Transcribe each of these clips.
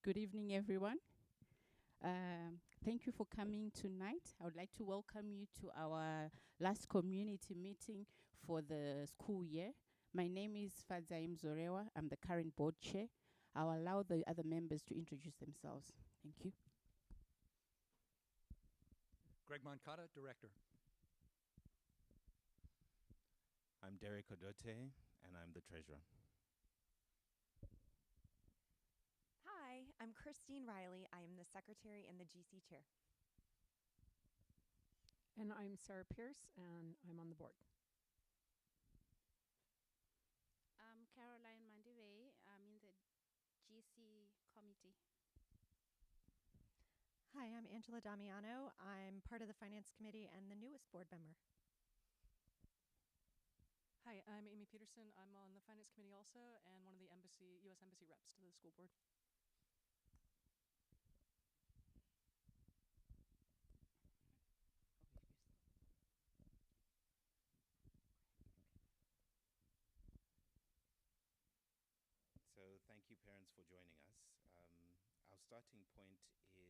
Good evening, everyone. Thank you for coming tonight. I would like to welcome you to our last community meeting for the school year. My name is Fadzaim Zorewa. I'm the current board chair. I'll allow the other members to introduce themselves. Thank you. Greg Moncada, Director. I'm Derek Odote, and I'm the treasurer. Hi, I'm Christine Riley. I am the secretary and the GC chair. And I'm Sarah Pierce, and I'm on the board. I'm Caroline Mandive. I'm in the GC committee. Hi, I'm Angela Damiano. I'm part of the Finance Committee and the newest board member. Hi, I'm Amy Peterson. I'm on the Finance Committee also and one of the U.S. Embassy reps to the school board. So thank you, parents, for joining us. Our starting point is to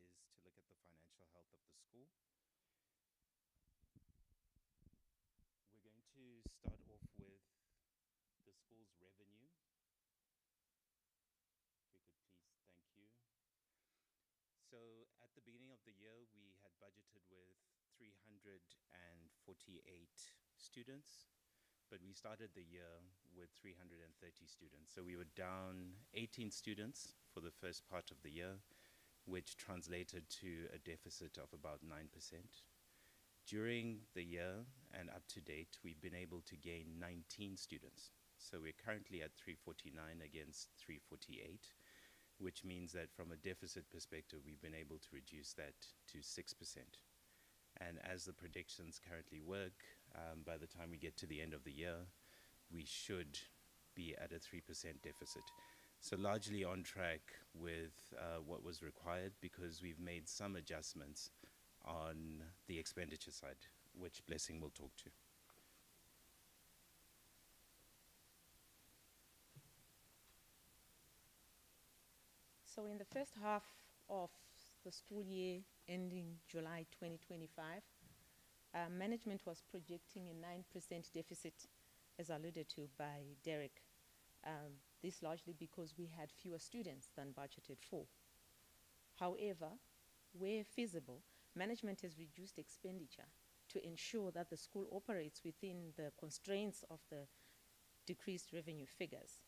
look at the financial health of the school. We're going to start off with the school's revenue. If we could please, thank you. So at the beginning of the year, we had budgeted with 348 students, but we started the year with 330 students. So we were down 18 students for the first part of the year, which translated to a deficit of about 9%. During the year and up to date, we've been able to gain 19 students. So we're currently at 349 against 348, which means that from a deficit perspective, we've been able to reduce that to 6%. And as the predictions currently work, by the time we get to the end of the year, we should be at a 3% deficit. So largely on track with what was required, because we've made some adjustments on the expenditure side, which Blessing will talk to. So in the first half of the school year ending July 2025, management was projecting a 9% deficit, as alluded to by Derek. This largely because we had fewer students than budgeted for. However, where feasible, management has reduced expenditure to ensure that the school operates within the constraints of the decreased revenue figures.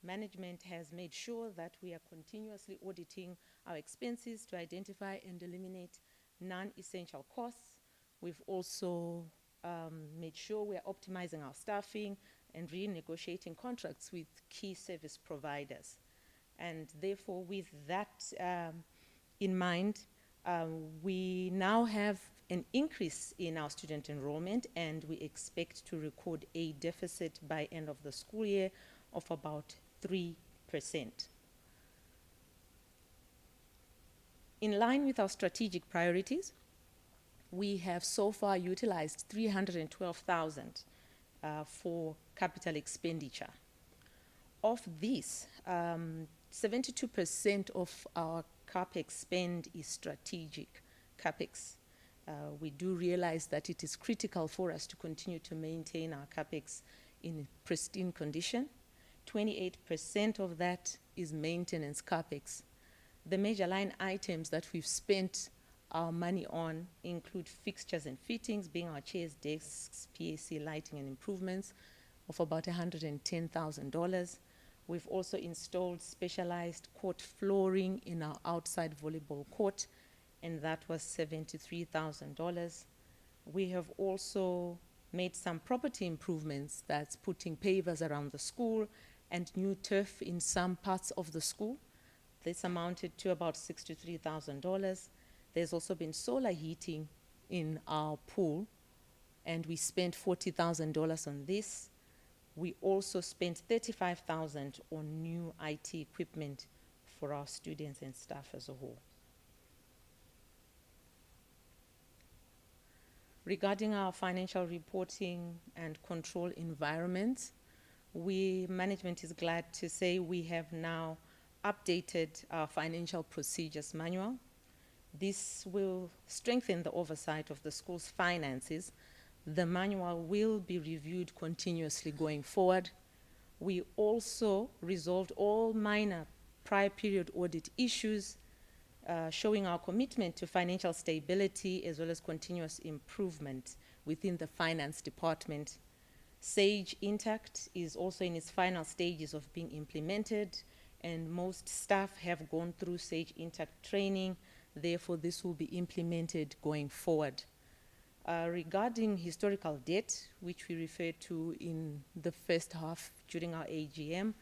Management has made sure that we are continuously auditing our expenses to identify and eliminate non-essential costs. We've also made sure we are optimizing our staffing and renegotiating contracts with key service providers. And therefore, with that in mind, we now have an increase in our student enrollment, and we expect to record a deficit by end of the school year of about 3%. In line with our strategic priorities, we have so far utilized $312,000 for capital expenditure. Of this, 72% of our CapEx spend is strategic CapEx. We do realize that it is critical for us to continue to maintain our CapEx in pristine condition. 28% of that is maintenance CapEx. The major line items that we've spent our money on include fixtures and fittings, being our chairs, desks, PAC lighting and improvements of about $110,000. We've also installed specialized court flooring in our outside volleyball court, and that was $73,000. We have also made some property improvements, that's putting pavers around the school and new turf in some parts of the school. This amounted to about $63,000. There's also been solar heating in our pool, and we spent $40,000 on this. We also spent $35,000 on new IT equipment for our students and staff as a whole. Regarding our financial reporting and control environment, management is glad to say we have now updated our financial procedures manual. This will strengthen the oversight of the school's finances. The manual will be reviewed continuously going forward. We also resolved all minor prior period audit issues, showing our commitment to financial stability as well as continuous improvement within the finance department. Sage Intact is also in its final stages of being implemented, and most staff have gone through Sage Intact training. Therefore, this will be implemented going forward. Regarding historical debt, which we referred to in the first half during our AGM,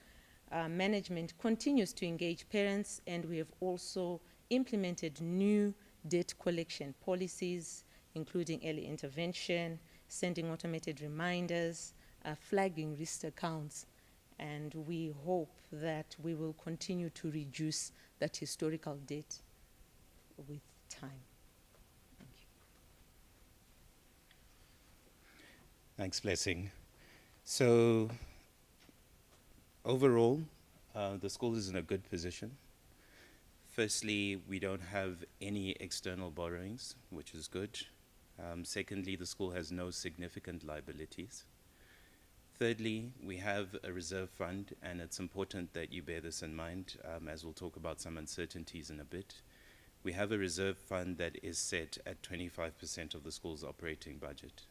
management continues to engage parents, and we have also implemented new debt collection policies, including early intervention, sending automated reminders, flagging risk accounts, and we hope that we will continue to reduce that historical debt with time. Thank you. Thanks, Blessing. So overall, the school is in a good position. Firstly, we don't have any external borrowings, which is good. Secondly, the school has no significant liabilities. Thirdly, we have a reserve fund, and it's important that you bear this in mind, as we'll talk about some uncertainties in a bit. We have a reserve fund that is set at 25% of the school's operating budget,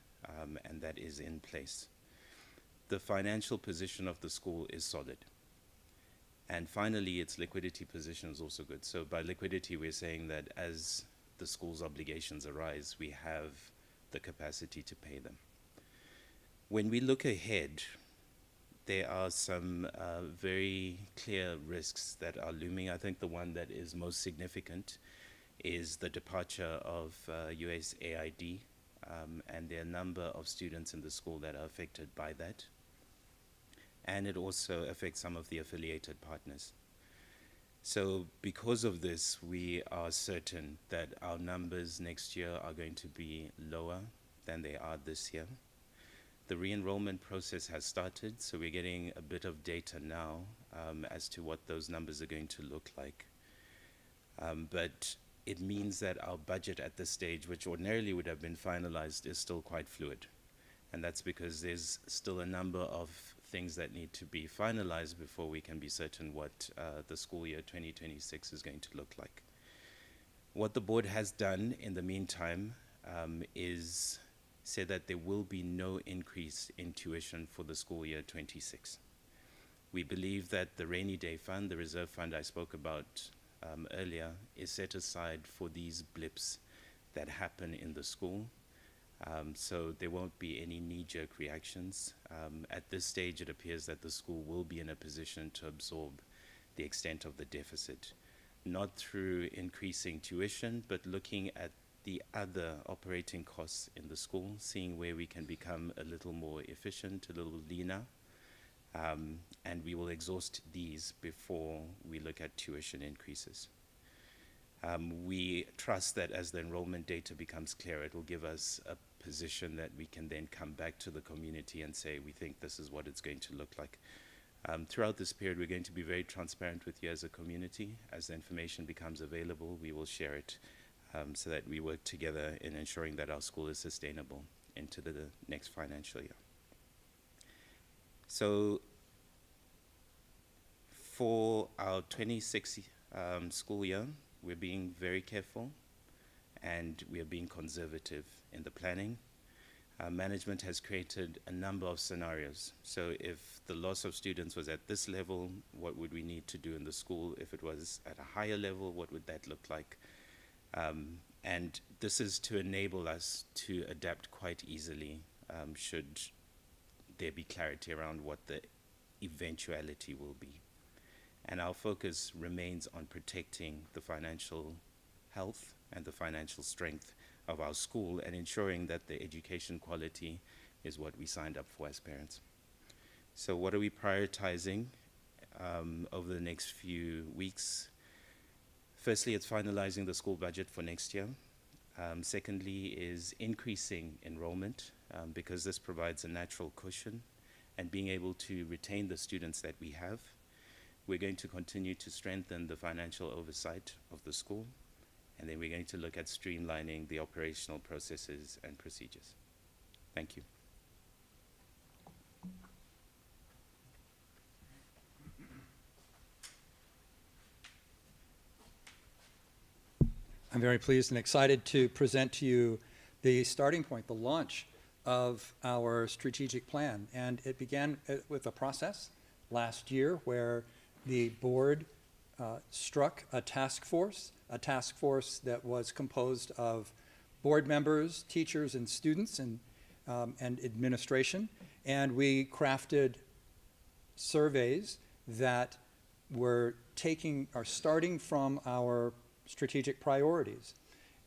and that is in place. The financial position of the school is solid. And finally, its liquidity position is also good. So by liquidity, we're saying that as the school's obligations arise, we have the capacity to pay them. When we look ahead, there are some very clear risks that are looming. I think the one that is most significant is the departure of USAID, and there are a number of students in the school that are affected by that. And it also affects some of the affiliated partners. So because of this, we are certain that our numbers next year are going to be lower than they are this year. The re-enrollment process has started, so we're getting a bit of data now as to what those numbers are going to look like. But it means that our budget at this stage, which ordinarily would have been finalized, is still quite fluid. And that's because there's still a number of things that need to be finalized before we can be certain what the school year 2026 is going to look like. What the board has done in the meantime is say that there will be no increase in tuition for the school year 26. We believe that the rainy day fund, the reserve fund I spoke about earlier, is set aside for these blips that happen in the school. So there won't be any knee-jerk reactions. At this stage, it appears that the school will be in a position to absorb the extent of the deficit, not through increasing tuition, but looking at the other operating costs in the school, seeing where we can become a little more efficient, a little leaner, and we will exhaust these before we look at tuition increases. We trust that as the enrollment data becomes clear, it will give us a position that we can then come back to the community and say, we think this is what it's going to look like. Throughout this period, we're going to be very transparent with you as a community. As the information becomes available, we will share it so that we work together in ensuring that our school is sustainable into the next financial year. So for our 26 school year, we're being very careful and we are being conservative in the planning. Management has created a number of scenarios. So if the loss of students was at this level, what would we need to do in the school? If it was at a higher level, what would that look like? And this is to enable us to adapt quite easily should there be clarity around what the eventuality will be. And our focus remains on protecting the financial health and the financial strength of our school and ensuring that the education quality is what we signed up for as parents. So what are we prioritizing over the next few weeks? Firstly, it's finalizing the school budget for next year. Secondly is increasing enrollment because this provides a natural cushion and being able to retain the students that we have. We're going to continue to strengthen the financial oversight of the school, and then we're going to look at streamlining the operational processes and procedures. Thank you. I'm very pleased and excited to present to you the starting point, the launch of our strategic plan. And it began with a process last year where the board struck a task force that was composed of board members, teachers, and students, and administration. And we crafted surveys that were starting from our strategic priorities.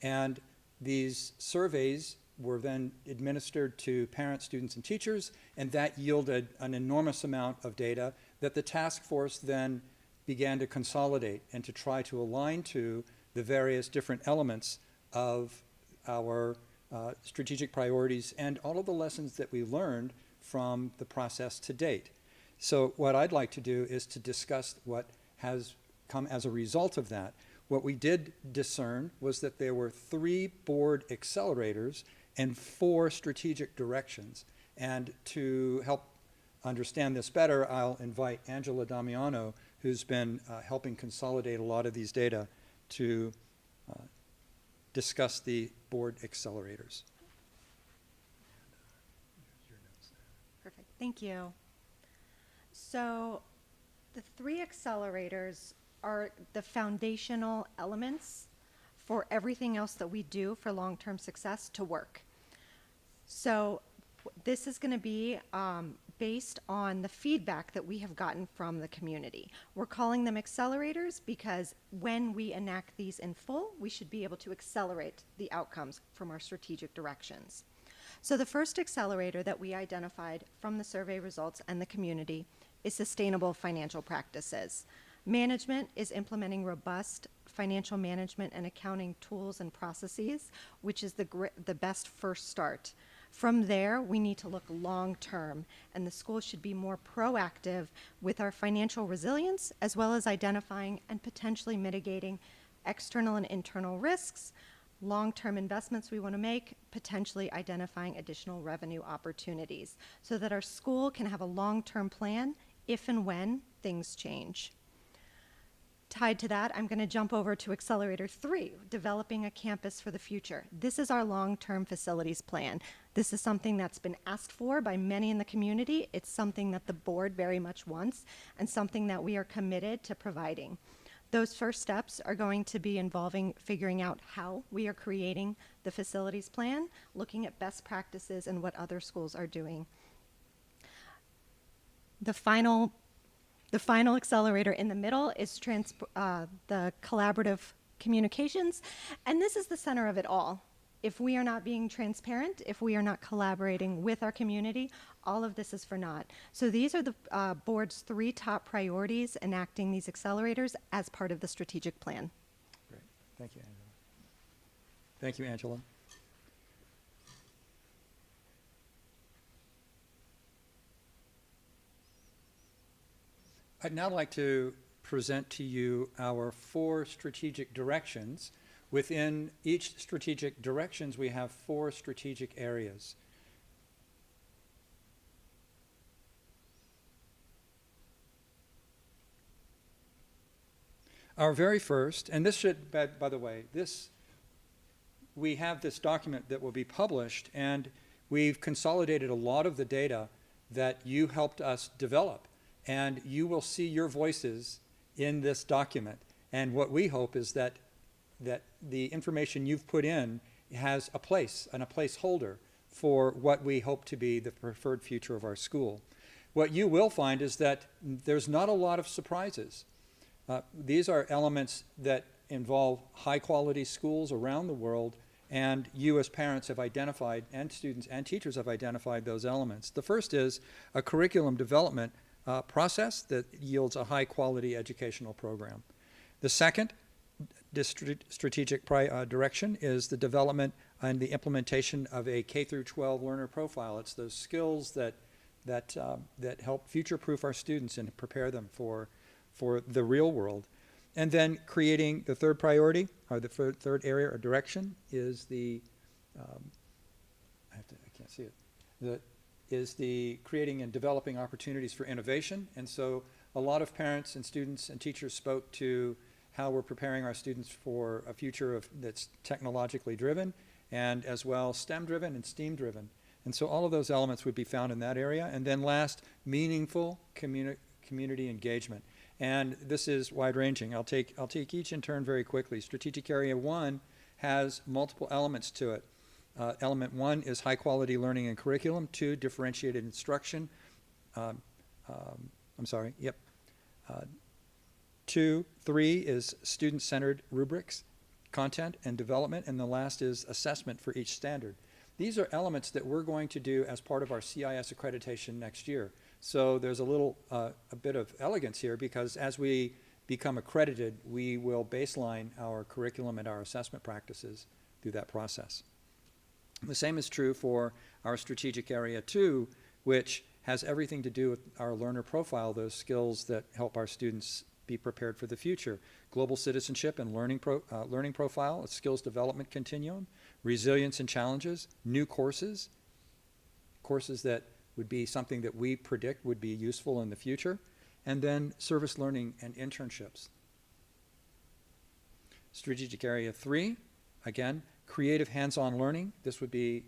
And these surveys were then administered to parents, students, and teachers, and that yielded an enormous amount of data that the task force then began to consolidate and to try to align to the various different elements of our strategic priorities and all of the lessons that we learned from the process to date. So what I'd like to do is to discuss what has come as a result of that. What we did discern was that there were 3 board accelerators and 4 strategic directions. And to help understand this better, I'll invite Angela Damiano, who's been helping consolidate a lot of these data, to discuss the board accelerators. Perfect. Thank you. So the 3 accelerators are the foundational elements for everything else that we do for long-term success to work. So this is going to be based on the feedback that we have gotten from the community. We're calling them accelerators because when we enact these in full, we should be able to accelerate the outcomes from our strategic directions. So the first accelerator that we identified from the survey results and the community is sustainable financial practices. Management is implementing robust financial management and accounting tools and processes, which is the best first start. From there, we need to look long term, and the school should be more proactive with our financial resilience, as well as identifying and potentially mitigating external and internal risks, long-term investments we want to make, potentially identifying additional revenue opportunities, so that our school can have a long-term plan if and when things change. Tied to that, I'm going to jump over to Accelerator 3, developing a campus for the future. This is our long-term facilities plan. This is something that's been asked for by many in the community. It's something that the board very much wants and something that we are committed to providing. Those first steps are going to be involving figuring out how we are creating the facilities plan, looking at best practices and what other schools are doing. The final accelerator in the middle is the collaborative communications, and this is the center of it all. If we are not being transparent, if we are not collaborating with our community, all of this is for naught. So these are the board's 3 top priorities enacting these accelerators as part of the strategic plan. Great. Thank you, Angela. Thank you, Angela. I'd now like to present to you our 4 strategic directions. Within each strategic directions, we have 4 strategic areas. Our very first, and this should, by the way, we have this document that will be published, and we've consolidated a lot of the data that you helped us develop. And you will see your voices in this document. And what we hope is that the information you've put in has a place and a placeholder for what we hope to be the preferred future of our school. What you will find is that there's not a lot of surprises. These are elements that involve high-quality schools around the world, and you as parents have identified, and students and teachers have identified those elements. The first is a curriculum development process that yields a high-quality educational program. The second strategic direction is the development and the implementation of a K-12 learner profile. It's those skills that help future-proof our students and prepare them for for the real world. And then creating the third priority, or the third area or direction, is the, I can't see it, is the creating and developing opportunities for innovation. And so a lot of parents and students and teachers spoke to how we're preparing our students for a future that's technologically driven, and as well STEM driven and STEAM driven. And so all of those elements would be found in that area. And then last, meaningful community engagement. And this is wide-ranging. I'll take each in turn very quickly. Strategic Area 1 has multiple elements to it. Element 1 is high-quality learning and curriculum. 2, differentiated instruction. 2, 3 is student-centered rubrics, content and development, and the last is assessment for each standard. These are elements that we're going to do as part of our CIS accreditation next year. So there's a bit of elegance here, because as we become accredited, we will baseline our curriculum and our assessment practices through that process. The same is true for our Strategic Area 2, which has everything to do with our learner profile, those skills that help our students be prepared for the future. Global citizenship and learning profile, a skills development continuum, resilience and challenges, new courses that would be something that we predict would be useful in the future, and then service learning and internships. Strategic Area 3, again, creative hands-on learning. This would be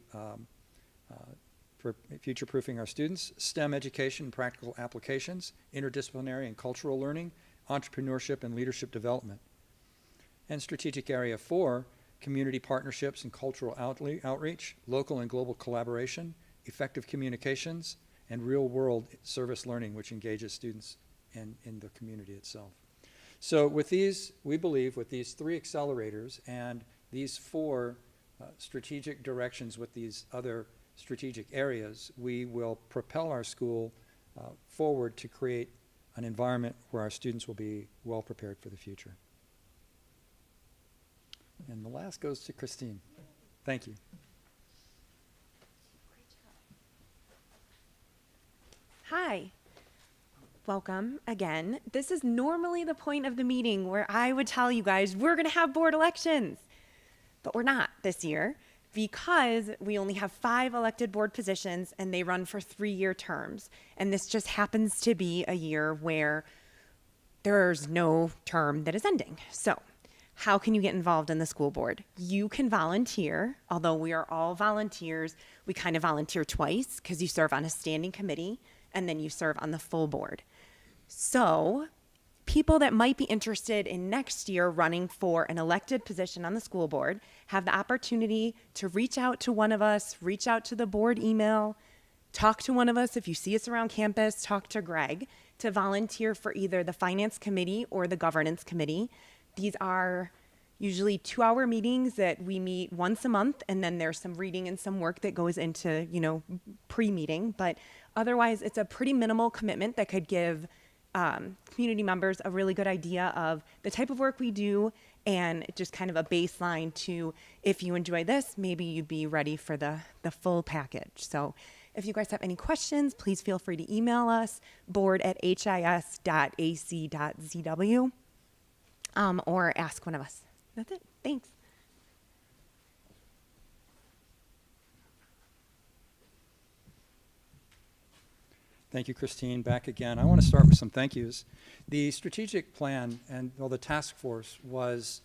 for future-proofing our students. STEM education and practical applications, interdisciplinary and cultural learning, entrepreneurship and leadership development. And Strategic Area 4, community partnerships and cultural outreach, local and global collaboration, effective communications, and real-world service learning, which engages students in the community itself. So with these, we believe with these 3 accelerators and these 4 strategic directions with these other strategic areas, we will propel our school forward to create an environment where our students will be well prepared for the future. And the last goes to Christine. Thank you. Hi. Welcome again. This is normally the point of the meeting where I would tell you guys we're going to have board elections, but we're not this year because we only have 5 elected board positions and they run for 3-year terms. And this just happens to be a year where there's no term that is ending. So how can you get involved in the school board? You can volunteer, although we are all volunteers. We kind of volunteer twice because you serve on a standing committee and then you serve on the full board. So people that might be interested in next year running for an elected position on the school board have the opportunity to reach out to one of us, reach out to the board email, talk to one of us if you see us around campus, talk to Greg to volunteer for either the finance committee or the governance committee. These are usually 2-hour meetings that we meet once a month, and then there's some reading and some work that goes into, pre-meeting. But otherwise, it's a pretty minimal commitment that could give community members a really good idea of the type of work we do and just kind of a baseline to, if you enjoy this, maybe you'd be ready for the full package. So if you guys have any questions, please feel free to email us, board@his.ac.zw, or ask one of us. That's it. Thanks. Thank you, Christine. Back again. I want to start with some thank yous. The strategic plan and the task force was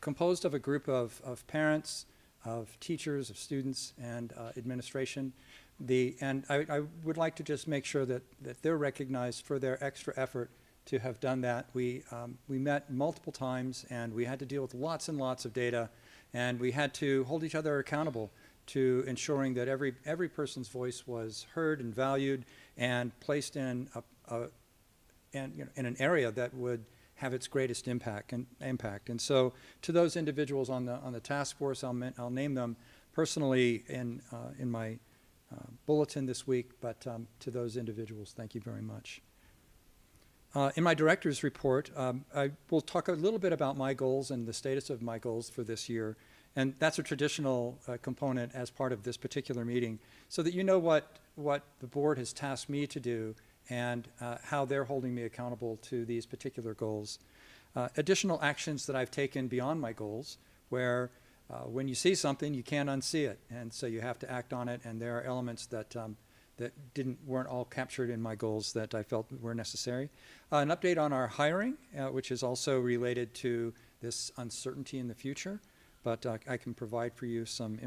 composed of a group of parents, of teachers, of students, and administration. And I would like to just make sure that they're recognized for their extra effort to have done that. We met multiple times, and we had to deal with lots and lots of data, and we had to hold each other accountable to ensuring that every person's voice was heard and valued and placed in in an area that would have its greatest impact. And so, to those individuals on the task force, I'll name them personally in my bulletin this week. But to those individuals, thank you very much. In my director's report, I will talk a little bit about my goals and the status of my goals for this year. And that's a traditional component as part of this particular meeting, so that you know what the board has tasked me to do and how they're holding me accountable to these particular goals. Additional actions that I've taken beyond my goals, where when you see something, you can't unsee it, and so you have to act on it, and there are elements that weren't all captured in my goals that I felt were necessary. An update on our hiring, which is also related to this uncertainty in the future, but I can provide for you some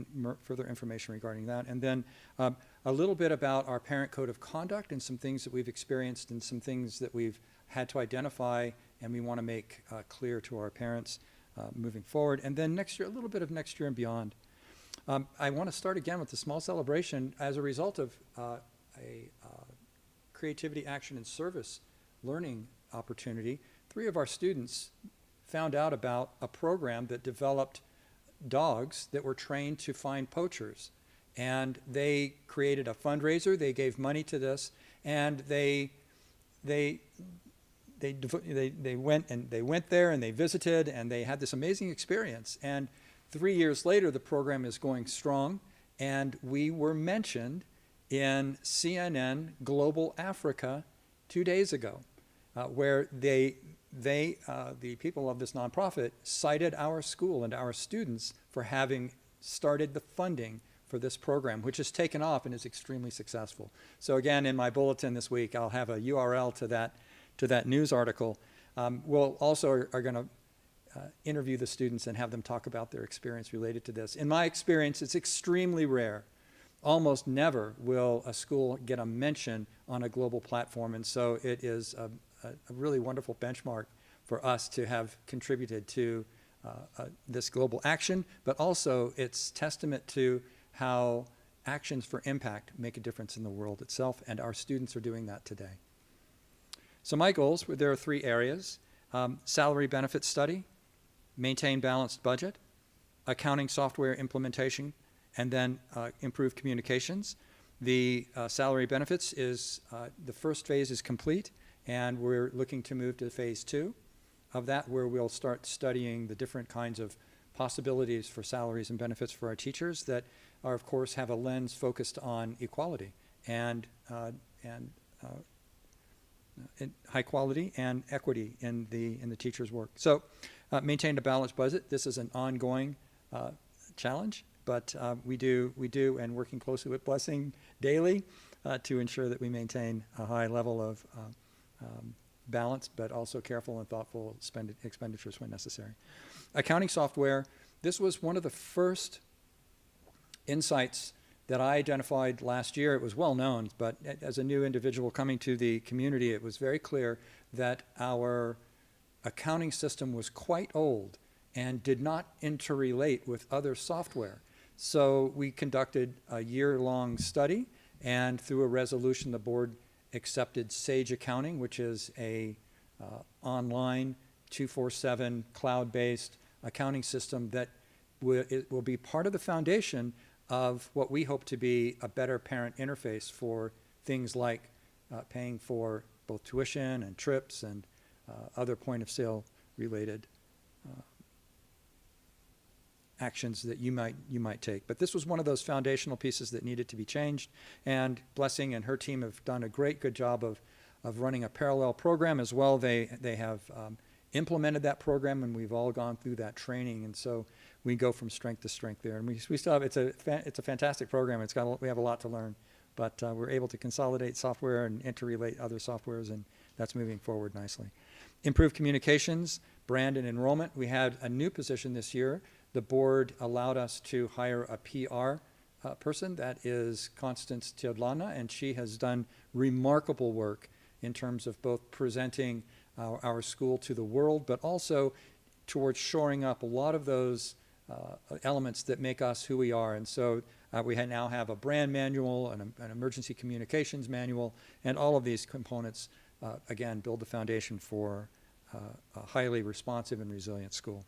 further information regarding that. And then a little bit about our parent code of conduct and some things that we've experienced and some things that we've had to identify and we want to make clear to our parents moving forward. And then next year, a little bit of next year and beyond. I want to start again with a small celebration as a result of a creativity, action, and service learning opportunity. 3 of our students found out about a program that developed dogs that were trained to find poachers. And they created a fundraiser, they gave money to this, and they went there and they visited and they had this amazing experience. And 3 years later, the program is going strong, and we were mentioned in CNN Global Africa 2 days ago, where the people of this nonprofit cited our school and our students for having started the funding for this program, which has taken off and is extremely successful. So again, in my bulletin this week, I'll have a URL to that news article. We'll also are going to interview the students and have them talk about their experience related to this. In my experience, it's extremely rare. Almost never will a school get a mention on a global platform, and so it is a really wonderful benchmark for us to have contributed to this global action, but also it's testament to how actions for impact make a difference in the world itself, and our students are doing that today. So my goals, there are 3 areas: salary benefit study, maintain balanced budget, accounting software implementation, and then improve communications. The salary benefits is, the first phase is complete, and we're looking to move to phase 2 of that, where we'll start studying the different kinds of possibilities for salaries and benefits for our teachers that are, of course, have a lens focused on equality and high quality and equity in the teacher's work. So maintain a balanced budget. This is an ongoing challenge, but we do, and working closely with Blessing daily to ensure that we maintain a high level of balance, but also careful and thoughtful expenditures when necessary. Accounting software, this was one of the first insights that I identified last year. It was well known, but as a new individual coming to the community, it was very clear that our accounting system was quite old and did not interrelate with other software. So we conducted a year-long study, and through a resolution, the board accepted Sage Accounting, which is a online 24/7 cloud-based accounting system that will be part of the foundation of what we hope to be a better parent interface for things like paying for both tuition and trips and other point-of-sale related actions that you might take. But this was one of those foundational pieces that needed to be changed, and Blessing and her team have done a good job of running a parallel program as well. They have implemented that program, and we've all gone through that training, and so we go from strength to strength there. And we still have, it's a fantastic program. We have a lot to learn, but we're able to consolidate software and interrelate other softwares, and that's moving forward nicely. Improve communications, brand and enrollment. We had a new position this year. The board allowed us to hire a PR person, that is Constance Tiodlana, and she has done remarkable work in terms of both presenting our school to the world, but also towards shoring up a lot of those elements that make us who we are. And so we now have a brand manual, an emergency communications manual, and all of these components, again, build the foundation for a highly responsive and resilient school.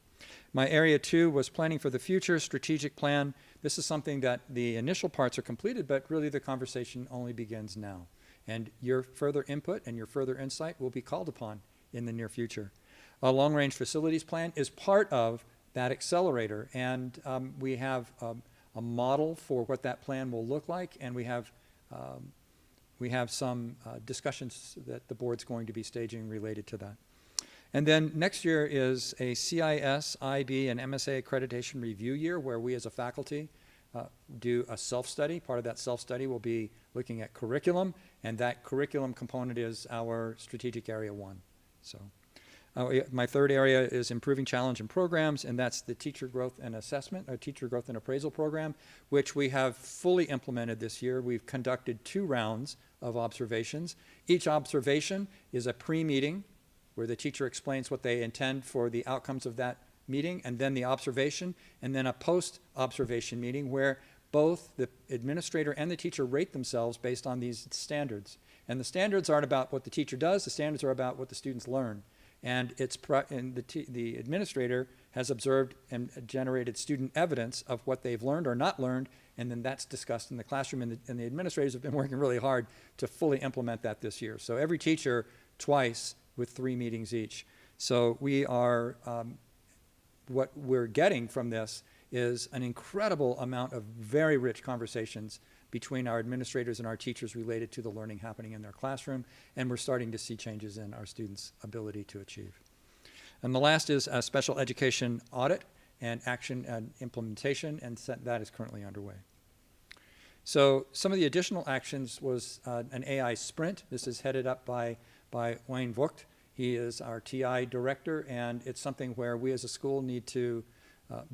My area 2 was planning for the future, strategic plan. This is something that the initial parts are completed, but really the conversation only begins now. And your further input and your further insight will be called upon in the near future. A long-range facilities plan is part of that accelerator, and we have a model for what that plan will look like, and we have we have some discussions that the board's going to be staging related to that. And then next year is a CIS, IB, and MSA accreditation review year where we as a faculty do a self-study. Part of that self-study will be looking at curriculum, and that curriculum component is our strategic area 1. So my third area is improving challenge and programs, and that's the teacher growth and assessment, or teacher growth and appraisal program, which we have fully implemented this year. We've conducted 2 rounds of observations. Each observation is a pre-meeting where the teacher explains what they intend for the outcomes of that meeting, and then the observation, and then a post-observation meeting where both the administrator and the teacher rate themselves based on these standards. And the standards aren't about what the teacher does, the standards are about what the students learn. And the administrator has observed and generated student evidence of what they've learned or not learned, and then that's discussed in the classroom, and the administrators have been working really hard to fully implement that this year. So every teacher twice with 3 meetings each. So we are, what we're getting from this is an incredible amount of very rich conversations between our administrators and our teachers related to the learning happening in their classroom, and we're starting to see changes in our students' ability to achieve. And the last is a special education audit and action and implementation, and that is currently underway. So some of the additional actions was an AI sprint. This is headed up by Wayne Vogt. He is our TI director, and it's something where we as a school need to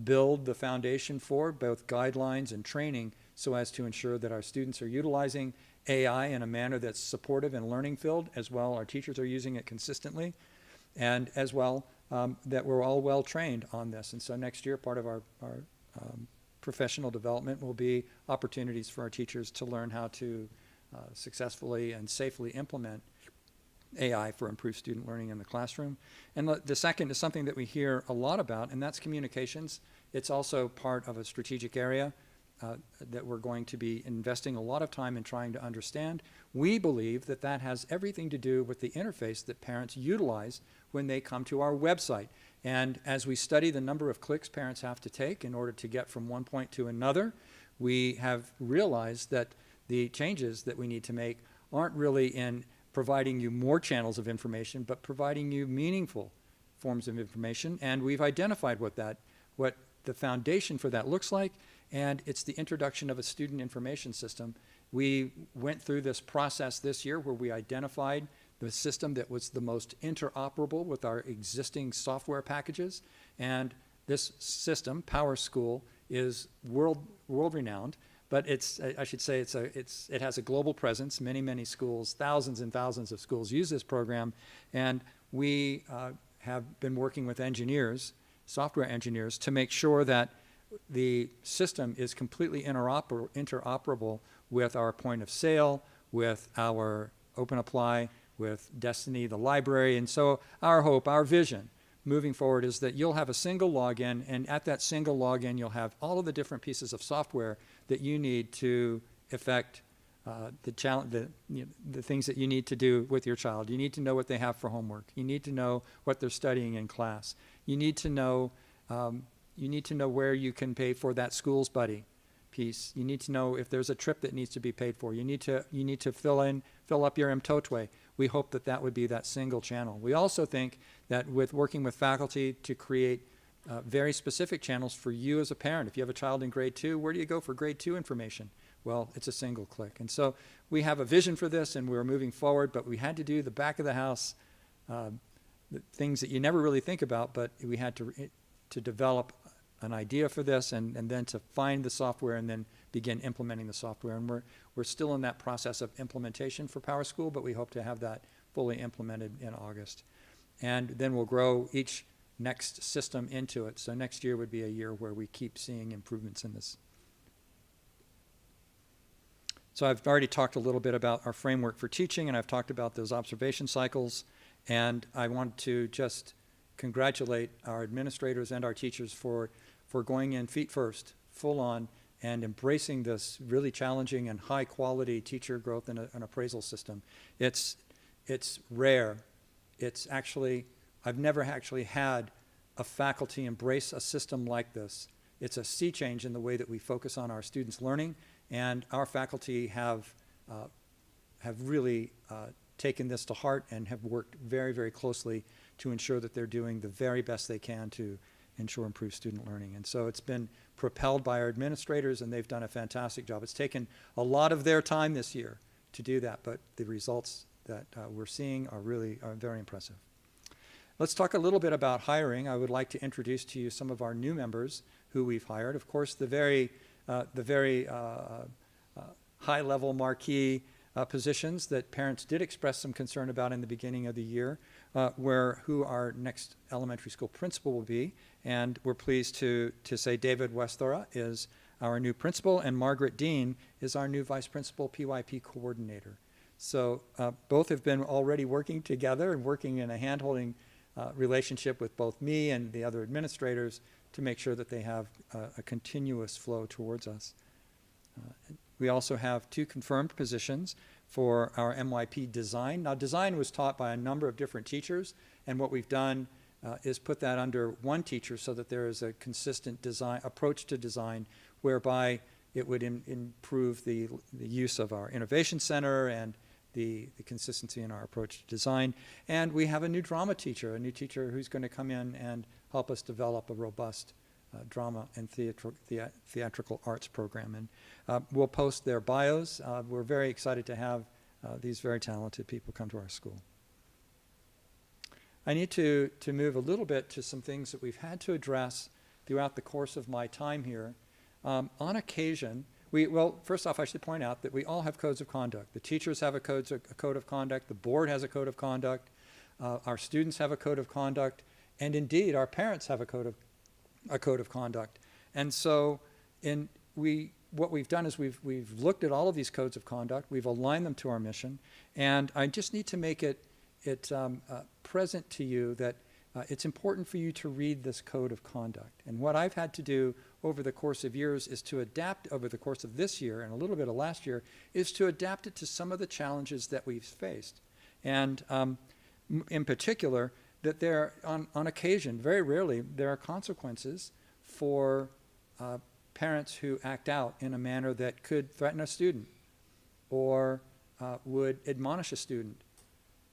build the foundation for both guidelines and training so as to ensure that our students are utilizing AI in a manner that's supportive and learning filled, as well our teachers are using it consistently, and as well that we're all well trained on this. And so next year, part of our professional development will be opportunities for our teachers to learn how to successfully and safely implement AI for improved student learning in the classroom. And the second is something that we hear a lot about, and that's communications. It's also part of a strategic area that we're going to be investing a lot of time in trying to understand. We believe that that has everything to do with the interface that parents utilize when they come to our website. And as we study the number of clicks parents have to take in order to get from one point to another, we have realized that the changes that we need to make aren't really in providing you more channels of information, but providing you meaningful forms of information. And we've identified what the foundation for that looks like, and it's the introduction of a student information system. We went through this process this year where we identified the system that was the most interoperable with our existing software packages, and this system, PowerSchool, is world-renowned. But I should say it has a global presence. Many schools, thousands and thousands of schools use this program. And we have been working with engineers, software engineers, to make sure that the system is completely interoperable with our point of sale, with our Open Apply, with Destiny, the library. And so our hope, our vision, moving forward is that you'll have a single login, and at that single login, you'll have all of the different pieces of software that you need to effect the things that you need to do with your child. You need to know what they have for homework. You need to know what they're studying in class. You need to know where you can pay for that school's buddy piece. You need to know if there's a trip that needs to be paid for. You need to fill up your mTOTWE. We hope that would be that single channel. We also think that with working with faculty to create very specific channels for you as a parent. If you have a child in grade 2, where do you go for grade 2 information? Well, it's a single click. And so we have a vision for this, and we're moving forward, but we had to do the back of the house, the things that you never really think about, but we had to develop an idea for this, and then to find the software and then begin implementing the software. And we're still in that process of implementation for PowerSchool, but we hope to have that fully implemented in August. And then we'll grow each next system into it. So next year would be a year where we keep seeing improvements in this. So I've already talked a little bit about our framework for teaching, and I've talked about those observation cycles. And I want to just congratulate our administrators and our teachers for going in feet first, full on, and embracing this really challenging and high quality teacher growth and an appraisal system. It's rare. It's actually, I've never actually had a faculty embrace a system like this. It's a sea change in the way that we focus on our students' learning, and our faculty have have really taken this to heart and have worked very, very closely to ensure that they're doing the very best they can to ensure improved student learning. And so it's been propelled by our administrators, and they've done a fantastic job. It's taken a lot of their time this year to do that, but the results that we're seeing are very impressive. Let's talk a little bit about hiring. I would like to introduce to you some of our new members who we've hired. Of course, the very high-level marquee positions that parents did express some concern about in the beginning of the year, who our next elementary school principal will be. And we're pleased to say David Westhora is our new principal, and Margaret Dean is our new vice principal PYP coordinator. So both have been already working together and working in a hand-holding relationship with both me and the other administrators to make sure that they have a continuous flow towards us. We also have 2 confirmed positions for our MYP design. Now, design was taught by a number of different teachers, and what we've done is put that under one teacher so that there is a consistent design approach to design, whereby it would improve the use of our innovation center and the consistency in our approach to design. And we have a new drama teacher, who's going to come in and help us develop a robust drama and theatrical arts program. And we'll post their bios. We're very excited to have these very talented people come to our school. I need to move a little bit to some things that we've had to address throughout the course of my time here. On occasion, well, first off, I should point out that we all have codes of conduct. The teachers have a code of conduct. The board has a code of conduct. Our students have a code of conduct. And indeed, our parents have a code of conduct. And so what we've done is we've looked at all of these codes of conduct. We've aligned them to our mission. And I just need to make it present to you that it's important for you to read this code of conduct. And what I've had to do over the course of years is to adapt over the course of this year and a little bit of last year is to adapt it to some of the challenges that we've faced. And in particular, that there, on occasion, very rarely, there are consequences for parents who act out in a manner that could threaten a student or would admonish a student.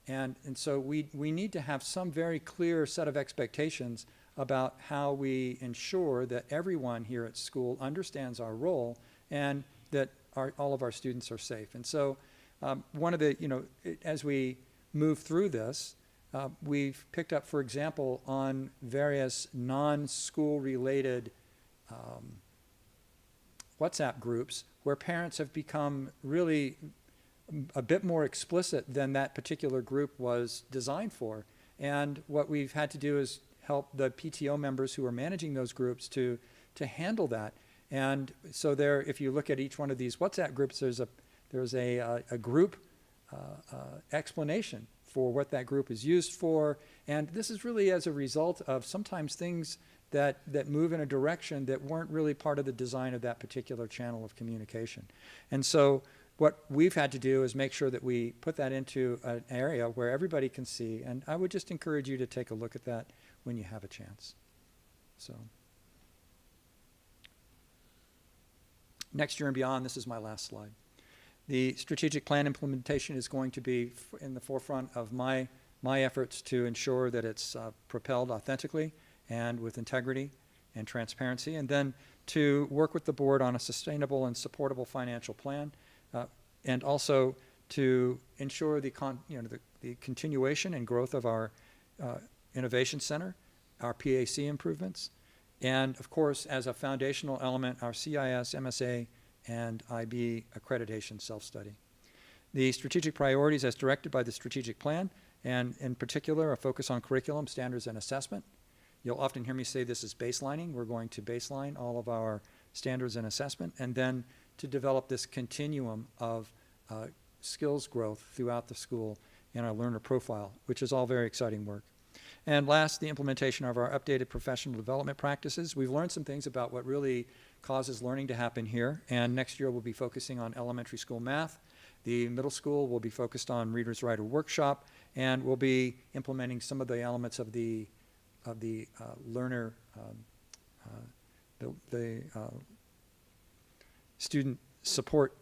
And so we need to have some very clear set of expectations about how we ensure that everyone here at school understands our role and that all of our students are safe. And so one of the, as we move through this, we've picked up, for example, on various non-school related WhatsApp groups where parents have become really a bit more explicit than that particular group was designed for. And what we've had to do is help the PTO members who are managing those groups to handle that. And so there, if you look at each one of these WhatsApp groups, there's a group explanation for what that group is used for. And this is really as a result of sometimes things that move in a direction that weren't really part of the design of that particular channel of communication. And so what we've had to do is make sure that we put that into an area where everybody can see. And I would just encourage you to take a look at that when you have a chance. So next year and beyond, this is my last slide. The strategic plan implementation is going to be in the forefront of my efforts to ensure that it's propelled authentically and with integrity and transparency, and then to work with the board on a sustainable and supportable financial plan, and also to ensure the continuation and growth of our Innovation Center, our PAC improvements, and of course, as a foundational element, our CIS, MSA, and IB accreditation self-study. The strategic priorities as directed by the strategic plan, and in particular, a focus on curriculum, standards, and assessment. You'll often hear me say this is baselining. We're going to baseline all of our standards and assessment, and then to develop this continuum of skills growth throughout the school in our learner profile, which is all very exciting work. And last, the implementation of our updated professional development practices. We've learned some things about what really causes learning to happen here, and next year we'll be focusing on elementary school math. The middle school will be focused on Reader's Writer Workshop, and we'll be implementing some of the elements of the learner, student support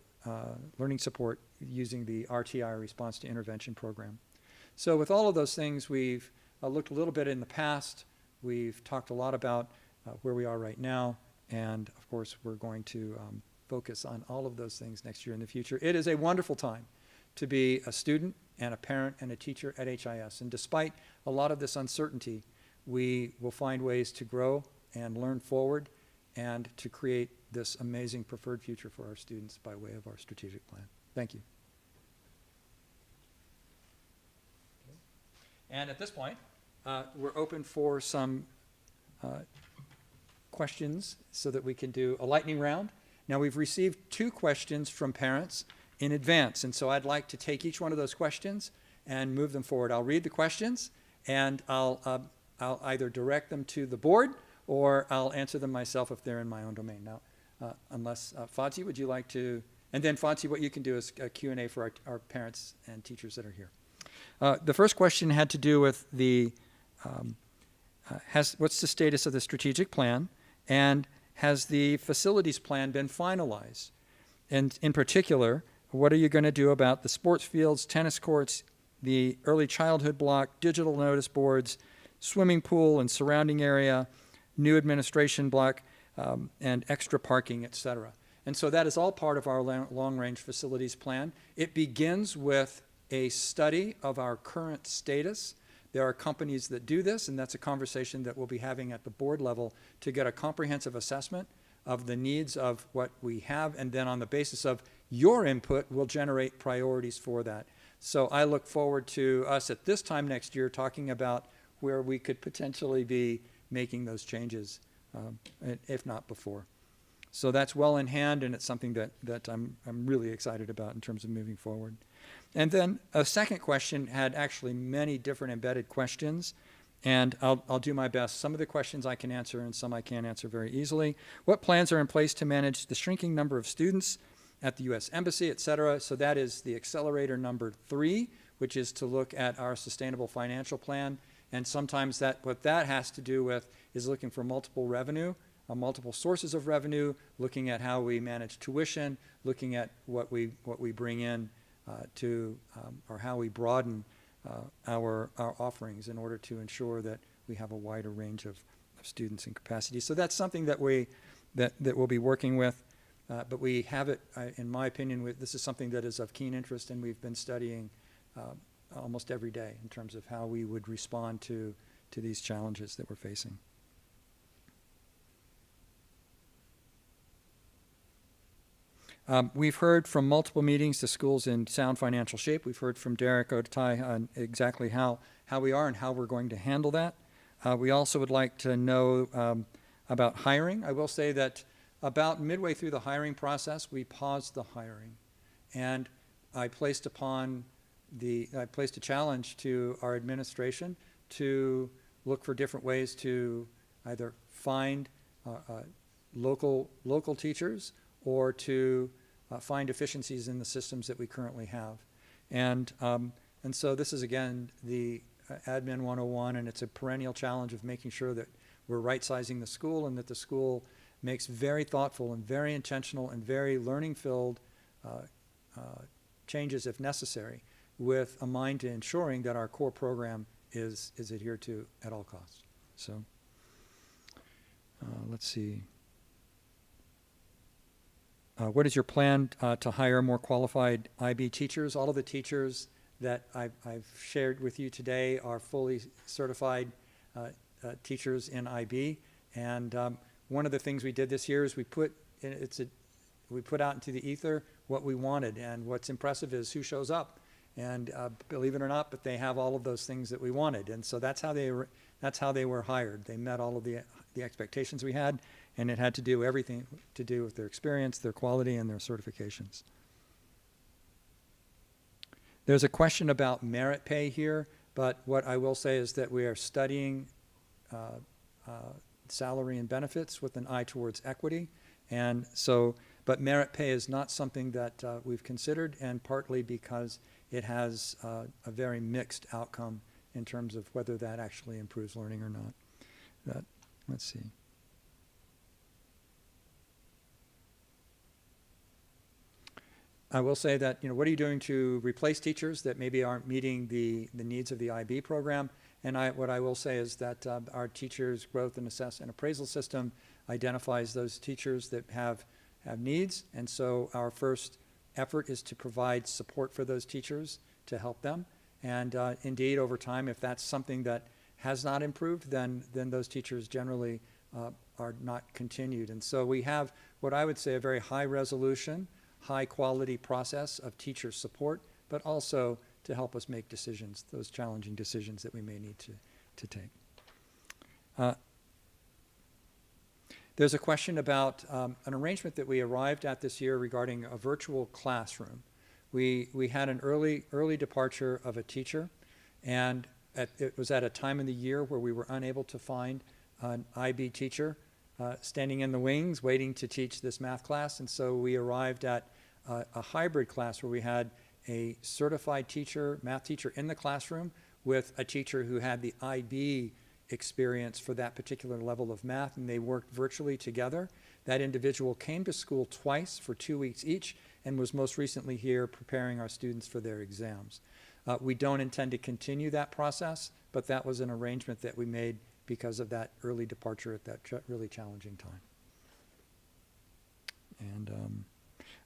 learning support using the RTI, Response to Intervention program. So with all of those things, we've looked a little bit in the past. We've talked a lot about where we are right now. And of course, we're going to focus on all of those things next year in the future. It is a wonderful time to be a student and a parent and a teacher at HIS. And despite a lot of this uncertainty, we will find ways to grow and learn forward and to create this amazing preferred future for our students by way of our strategic plan. Thank you. And at this point, we're open for some questions so that we can do a lightning round. Now, we've received 2 questions from parents in advance, and so I'd like to take each one of those questions and move them forward. I'll read the questions, and I'll either direct them to the board or I'll answer them myself if they're in my own domain. Now, unless, Fadzi, would you like to? And then, Fadzi, what you can do is a Q&A for our parents and teachers that are here. The first question had to do with the, what's the status of the strategic plan, and has the facilities plan been finalized? And in particular, what are you going to do about the sports fields, tennis courts, the early childhood block, digital notice boards, swimming pool and surrounding area, new administration block, and extra parking, et cetera? And so that is all part of our long-range facilities plan. It begins with a study of our current status. There are companies that do this, and that's a conversation that we'll be having at the board level to get a comprehensive assessment of the needs of what we have, and then on the basis of your input, we'll generate priorities for that. So I look forward to us at this time next year talking about where we could potentially be making those changes, if not before. So that's well in hand, and it's something that I'm really excited about in terms of moving forward. And then a second question had actually many different embedded questions, and I'll do my best. Some of the questions I can answer and some I can't answer very easily. What plans are in place to manage the shrinking number of students at the U.S. Embassy, et cetera? So that is the accelerator number 3, which is to look at our sustainable financial plan. And sometimes what that has to do with is looking for multiple sources of revenue, looking at how we manage tuition, looking at what we bring in or how we broaden our offerings in order to ensure that we have a wider range of students and capacity. So that's something that we'll be working with, but we have it, in my opinion, this is something that is of keen interest, and we've been studying almost every day in terms of how we would respond to these challenges that we're facing. We've heard from multiple meetings the school's in sound financial shape. We've heard from Derek Otai on exactly how we are and how we're going to handle that. We also would like to know about hiring. I will say that about midway through the hiring process, we paused the hiring. And I placed a challenge to our administration to look for different ways to either find local teachers or to find efficiencies in the systems that we currently have. And so this is, again, the Admin 101, and it's a perennial challenge of making sure that we're right-sizing the school and that the school makes very thoughtful and very intentional and very learning-filled changes if necessary, with a mind to ensuring that our core program is adhered to at all costs. So let's see. What is your plan to hire more qualified IB teachers? All of the teachers that I've shared with you today are fully certified teachers in IB. And one of the things we did this year is we put out into the ether what we wanted. And what's impressive is who shows up. And believe it or not, but they have all of those things that we wanted. And so that's how they were hired. They met all of the expectations we had, and it had to do everything to do with their experience, their quality, and their certifications. There's a question about merit pay here, but what I will say is that we are studying salary and benefits with an eye towards equity. And so, but merit pay is not something that we've considered, and partly because it has a very mixed outcome in terms of whether that actually improves learning or not. Let's see. I will say that, what are you doing to replace teachers that maybe aren't meeting the needs of the IB program? And what I will say is that our teachers' growth and appraisal system identifies those teachers that have needs. And so our first effort is to provide support for those teachers to help them. And indeed, over time, if that's something that has not improved, then those teachers generally are not continued. And so we have what I would say a very high resolution, high quality process of teacher support, but also to help us make decisions, those challenging decisions that we may need to take. There's a question about an arrangement that we arrived at this year regarding a virtual classroom. We had an early departure of a teacher, and it was at a time in the year where we were unable to find an IB teacher standing in the wings waiting to teach this math class. And so we arrived at a hybrid class where we had a certified teacher, math teacher in the classroom with a teacher who had the IB experience for that particular level of math, and they worked virtually together. That individual came to school twice for 2 weeks each and was most recently here preparing our students for their exams. We don't intend to continue that process, but that was an arrangement that we made because of that early departure at that really challenging time. And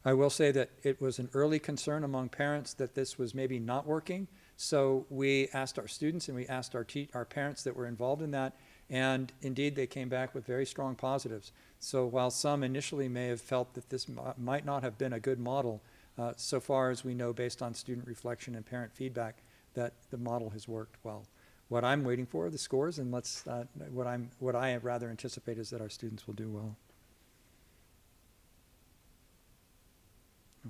I will say that it was an early concern among parents that this was maybe not working. So we asked our students and we asked our parents that were involved in that, and indeed they came back with very strong positives. So while some initially may have felt that this might not have been a good model, so far as we know based on student reflection and parent feedback, that the model has worked well. What I'm waiting for are the scores, and what I rather anticipate is that our students will do well.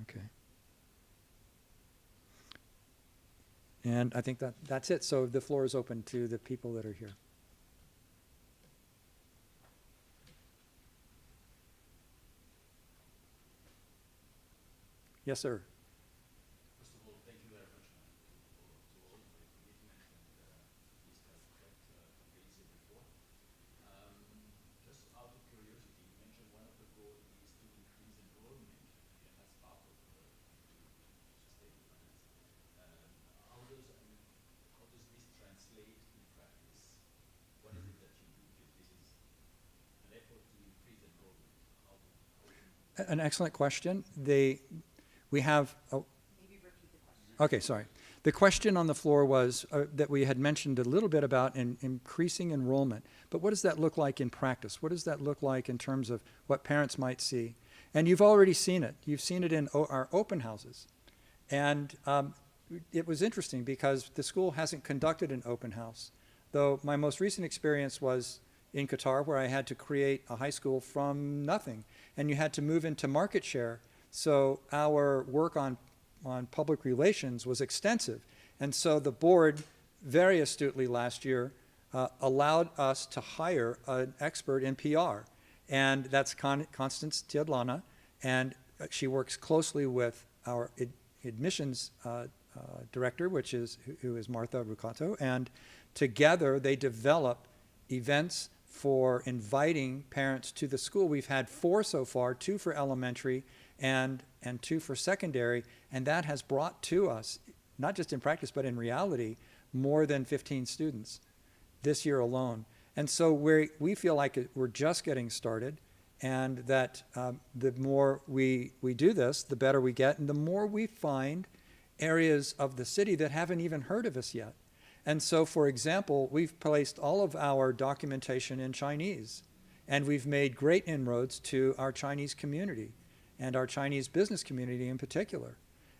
Okay. And I think that's it. So the floor is open to the people that are here. Yes, sir. First of all, thank you very much to all for your commitment and this has quite convincing report. Just out of curiosity, you mentioned one of the goals is to increase enrollment as part of sustainable finance. How does this translate in practice? What is it that you do? Because this is an effort to increase enrollment. An excellent question. We have. Maybe repeat the question. Okay, sorry. The question on the floor was that we had mentioned a little bit about increasing enrollment, but what does that look like in practice? What does that look like in terms of what parents might see? And you've already seen it. You've seen it in our open houses. And it was interesting because the school hasn't conducted an open house, though my most recent experience was in Qatar, where I had to create a high school from nothing, and you had to move into market share. So our work on public relations was extensive. And so the board, very astutely last year, allowed us to hire an expert in PR. And that's Constance Tiadlana. And she works closely with our admissions director, who is Martha Rucato. And together they develop events for inviting parents to the school. We've had 4 so far, 2 for elementary and 2 for secondary, and that has brought to us, not just in practice, but in reality, more than 15 students this year alone. And so we feel like we're just getting started, and that the more we do this, the better we get, and the more we find areas of the city that haven't even heard of us yet. And so, for example, we've placed all of our documentation in Chinese, and we've made great inroads to our Chinese community and our Chinese business community in particular.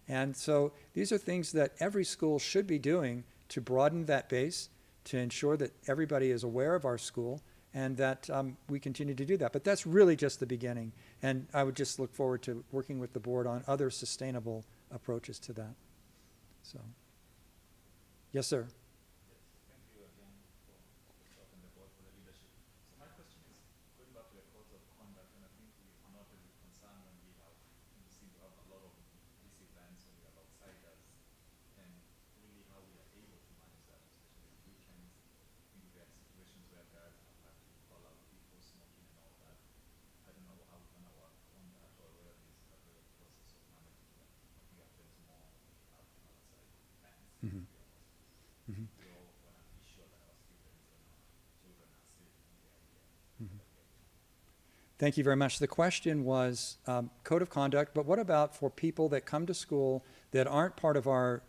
And so these are things that every school should be doing to broaden that base, to ensure that everybody is aware of our school, and that we continue to do that. But that's really just the beginning. And I would just look forward to working with the board on other sustainable approaches to that. So, yes, sir. Thank you very much. The question was code of conduct, but what about for people that come to school that aren't part of our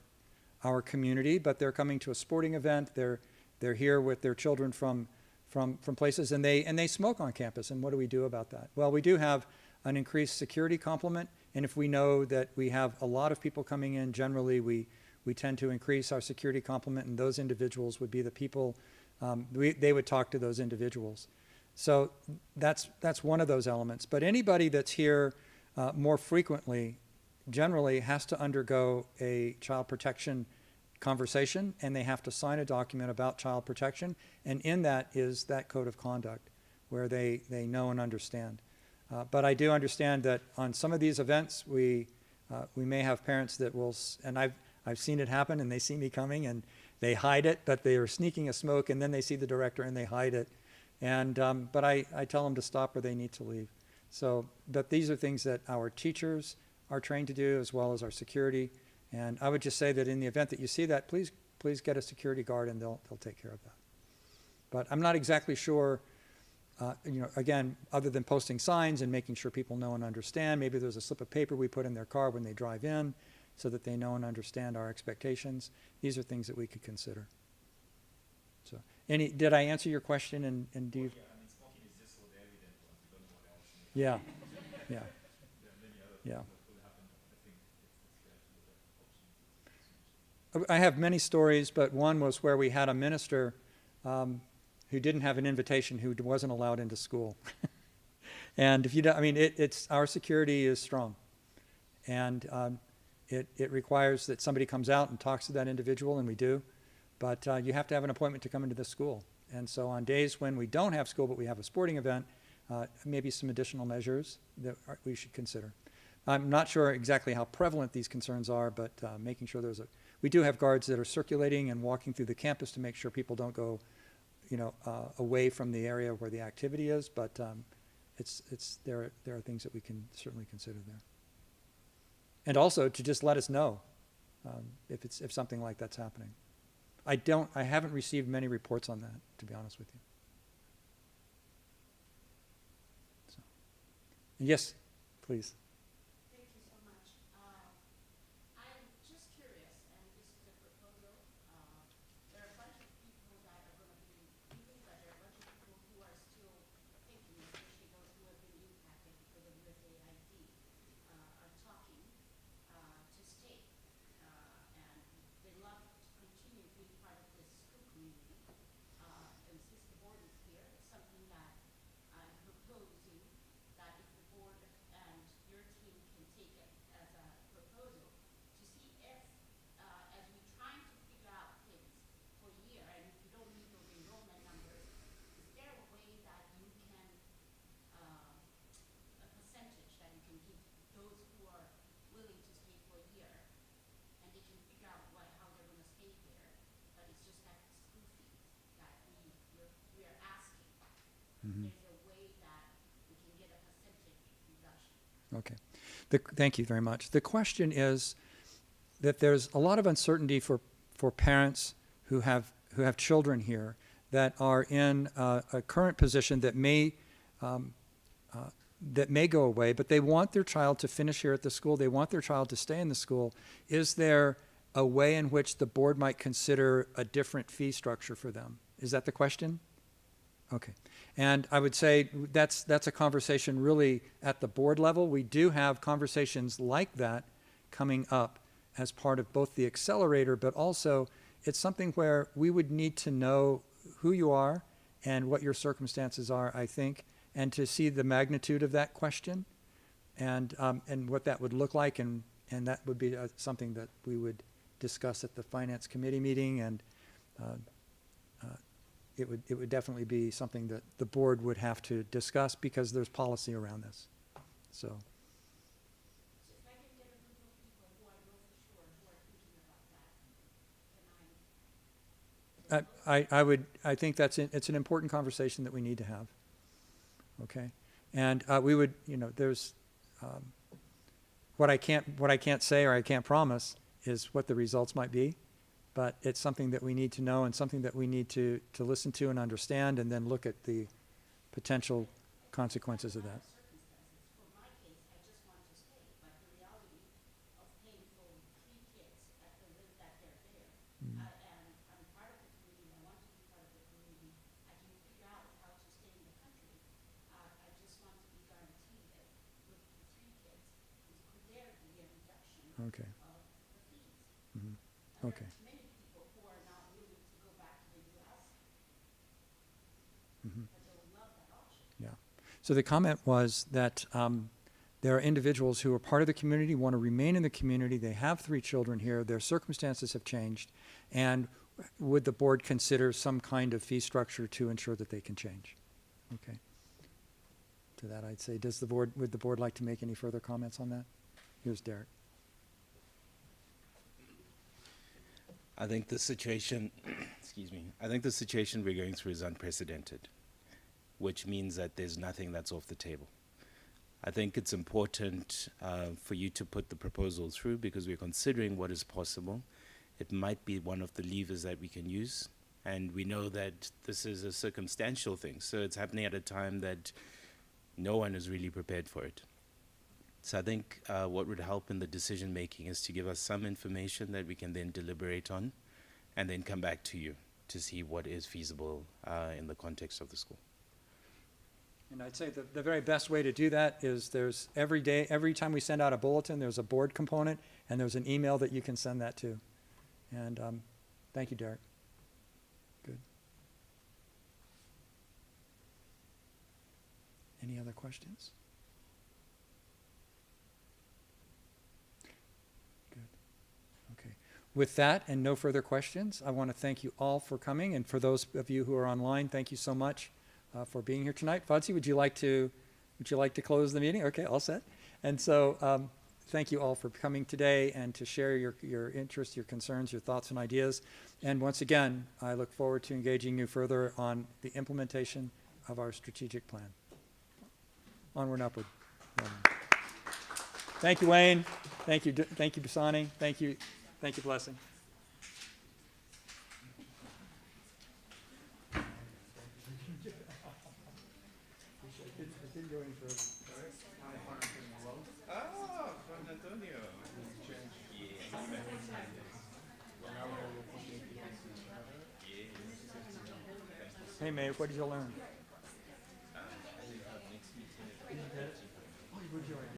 community, but they're coming to a sporting event, they're here with their children from places, and they smoke on campus, and what do we do about that? Well, we do have an increased security complement, and if we know that we have a lot of people coming in, generally we tend to increase our security complement, and those individuals would be the people, they would talk to those individuals. So that's one of those elements. But anybody that's here more frequently generally has to undergo a child protection conversation, and they have to sign a document about child protection, and in that is that code of conduct where they know and understand. But I do understand that on some of these events we may have parents that will, and I've seen it happen, and they see me coming and they hide it, but they are sneaking a smoke, and then they see the director and they hide it. And but I tell them to stop or they need to leave. So, but these are things that our teachers are trained to do, as well as our security. And I would just say that in the event that you see that, please get a security guard, and they'll take care of that. But I'm not exactly sure, again, other than posting signs and making sure people know and understand. Maybe there's a slip of paper we put in their car when they drive in so that they know and understand our expectations. These are things that we could consider. So, did I answer your question? And do you? Yeah, I mean, smoking is just so the evident one. We don't know what else. Yeah, yeah, There are many other yeah. things that could happen. I think it's fair to look at options. I have many stories, but one was where we had a minister who didn't have an invitation, who wasn't allowed into school. And if you don't, I mean, it's our security is strong, and it requires that somebody comes out and talks to that individual, and we do. But you have to have an appointment to come into the school. And so on days when we don't have school, but we have a sporting event, maybe some additional measures that we should consider. I'm not sure exactly how prevalent these concerns are, but making sure we do have guards that are circulating and walking through the campus to make sure people don't go, away from the area where the activity is. But there are things that we can certainly consider there. And also to just let us know if something like that's happening. I haven't received many reports on that, to be honest with you. So. Yes, please. Thank you so much. I'm just curious, and this is a proposal. There are a bunch of people that are going to be leaving, but there are a bunch of people who are still thinking, especially those who have been impacted because of USAID, are talking to stay. And they love to continue being part of this school community. And since the board is here, it's something that I'm proposing that if the board and your team can take it as a proposal to see if, as we're trying to figure out things for a year, and if you don't meet those enrollment numbers, is there a way that you can, a percentage that you can give those who are willing to stay for a year, and they can figure out how they're going to stay there, but it's just that school fees that we are asking. Mm-hmm. There's a way that we can get a percentage reduction. Okay. Thank you very much. The question is that there's a lot of uncertainty for parents who have children here that are in a current position that may go away, but they want their child to finish here at the school. They want their child to stay in the school. Is there a way in which the board might consider a different fee structure for them? Is that the question? Okay. And I would say that's a conversation really at the board level. We do have conversations like that coming up as part of both the accelerator, but also it's something where we would need to know who you are and what your circumstances are, I think, and to see the magnitude of that question and what that would look like, and that would be something that we would discuss at the finance committee meeting, and it would definitely be something that the board would have to discuss because there's policy around this. So. So if I can get a group of people who I know for sure who are thinking about that, I think it's an important conversation that we need to have. Okay, and we would, there's what I can't say or I can't promise is what the results might be, but it's something that we need to know and something that we need to listen to and understand, and then look at the potential consequences of that. circumstances. For my case, I just want to stay, but the reality of paying for 3 kids at the rate that they're there, and I'm part of the community, I want to be part of the community, I can figure out how to stay in the country. I just want to be guaranteed that with the 3 kids, could there be a reduction Okay. of the fees? Mhm. And Okay. there are many people who are not willing to go back to the U.S., Mhm. but they would love that option. Yeah. So the comment was that there are individuals who are part of the community, want to remain in the community. They have 3 children here. Their circumstances have changed. And would the board consider some kind of fee structure to ensure that they can change? Okay. To that, I'd say, would the board like to make any further comments on that? Here's Derek. I think the situation, excuse me, I think the situation we're going through is unprecedented, which means that there's nothing that's off the table. I think it's important for you to put the proposal through because we're considering what is possible. It might be one of the levers that we can use, and we know that this is a circumstantial thing, so it's happening at a time that no one is really prepared for it. So I think what would help in the decision making is to give us some information that we can then deliberate on and then come back to you to see what is feasible in the context of the school. And I'd say the very best way to do that is there's every time we send out a bulletin, there's a board component, and there's an email that you can send that to. And thank you, Derek. Good. Any other questions? Good. Okay. With that and no further questions, I want to thank you all for coming. And for those of you who are online, thank you so much for being here tonight. Fadzi, would you like to close the meeting? Okay, all set. And so thank you all for coming today and to share your interests, your concerns, your thoughts and ideas. And once again, I look forward to engaging you further on the implementation of our strategic plan. Onward and upward. Thank you, Wayne. Thank you, Basani. Thank you, Blessing. Hey, Maeve, what did you learn?